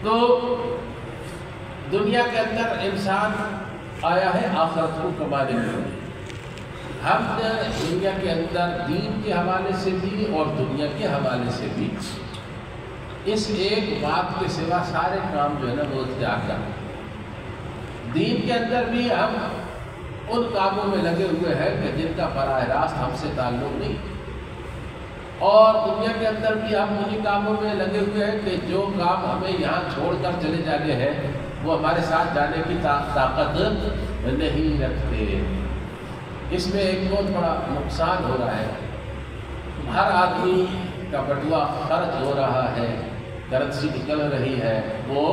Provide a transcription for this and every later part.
تو دنیا کے اندر انسان آیا ہے آخرت کو کمانے کے لیے۔ ہم نے دنیا کے اندر دین کے حوالے سے بھی اور دنیا کے حوالے سے بھی اس ایک بات کے سوا سارے کام جو ہے نا وہ اختیار کریں۔ دین کے اندر بھی ہم ان کاموں میں لگے ہوئے ہیں کہ جن کا براہ راست ہم سے تعلق نہیں، اور دنیا کے اندر بھی ہم انہی کاموں میں لگے ہوئے ہیں کہ جو کام ہمیں یہاں چھوڑ کر چلے جانے ہیں وہ ہمارے ساتھ جانے کی طاقت نہیں رکھتے۔ اس میں ایک بہت بڑا نقصان ہو رہا ہے، ہر آدمی کا بٹوا خرچ ہو رہا ہے، کرنسی نکل رہی ہے، وہ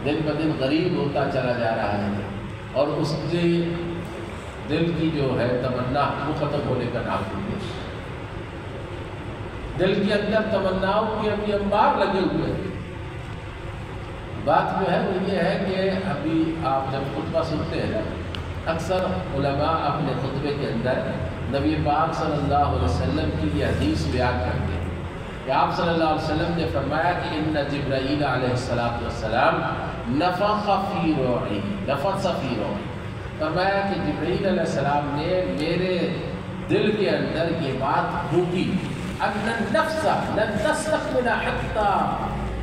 دن بدن غریب ہوتا چلا جا رہا ہے، اور اس کے دل کی جو ہے تمنا وہ ختم ہونے کا نام ہے۔ دل کے اندر تمناؤں کے ابھی انبار لگے ہوئے ہیں۔ بات جو ہے وہ یہ ہے کہ ابھی آپ جب خطبہ سنتے ہیں اکثر علماء اپنے خطبے کے اندر نبی پاک صلی اللہ علیہ وسلم کی یہ حدیث بیان کرتے ہیں کہ آپ صلی اللہ علیہ وسلم نے فرمایا کہ ان جبرائیل علیہ السلام نفخ فی روحی، نفث فی روحی، فرمایا کہ جبرائیل علیہ السلام نے میرے دل کے اندر یہ بات پھونکی، ان النفس لن تستكمل حتى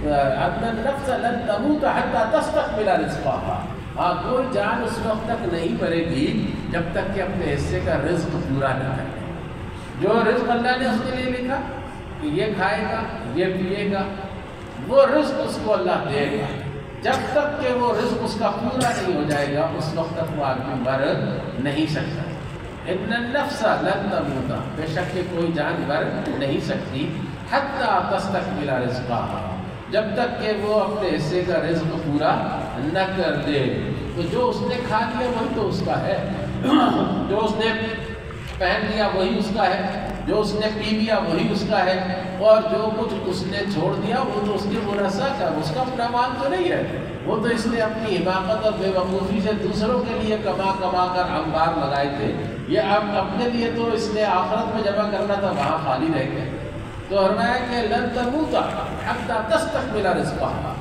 ان النفس لن تموت حتى تستكمل رزقها۔ کوئی جان اس وقت تک نہیں مرے گی جب تک کہ اپنے حصے کا رزق پورا نہ کرے۔ جو رزق اللہ نے اس کے لیے لکھا کہ یہ کھائے گا، یہ پیے گا، وہ رزق اس کو اللہ دے گا۔ جب تک کہ وہ رزق اس کا پورا نہیں ہو جائے گا اس وقت تک وہ آدمی مر نہیں سکتا۔ ان النفس لن تموت، بے شک کہ کوئی جان مر نہیں سکتی، حتی تستکمل رزقها، جب تک کہ وہ اپنے حصے کا رزق پورا نہ کر دے۔ تو جو اس نے کھا لیا وہی تو اس کا ہے، جو اس نے پہن لیا وہی اس کا ہے، جو اس نے پی لیا وہی اس کا ہے، اور جو کچھ اس نے چھوڑ دیا وہ تو اس کے منحصر کا، اس کا اپنا مال تو نہیں ہے، وہ تو اس نے اپنی حماقت اور بے وقوفی سے دوسروں کے لیے کما کما کر انبار لگائے تھے، یہ اب اپنے لیے تو اس نے آخرت میں جمع کرنا تھا، وہاں خالی رہ گئے۔ تو فرمایا کہ لن تموت حتی تستکمل رزقها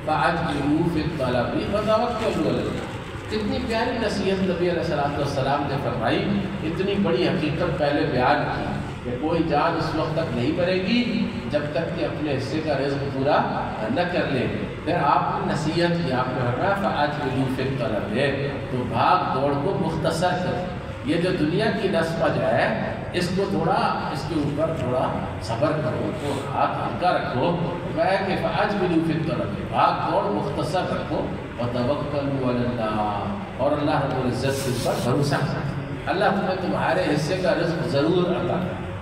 فاجملوا فی الطلب وتوکلوا علی اللہ۔ کتنی پیاری نصیحت نبی علیہ السلام نے فرمائی، اتنی بڑی حقیقت پہلے بیان کی کہ کوئی جان اس وقت تک نہیں مرے گی جب تک کہ اپنے حصے کا رزق پورا نہ کر لے۔ پھر آپ نے نصیحت کی، آپ نے فرمایا فاجملوا فی الطلب، تو بھاگ دوڑ کو مختصر کر، یہ جو دنیا کی نسبت ہے اس کو تھوڑا، اس کے اوپر تھوڑا صبر کرو، تو ہاتھ ہلکا رکھو، میں کہ فاجملوا فی الطلب، بھاگ دوڑ مختصر رکھو، وتوکلوا علی اللہ، اور اللہ رب العزت کے اوپر بھروسہ کرو، اللہ تمہیں تمہارے حصے کا رزق ضرور عطا کرے۔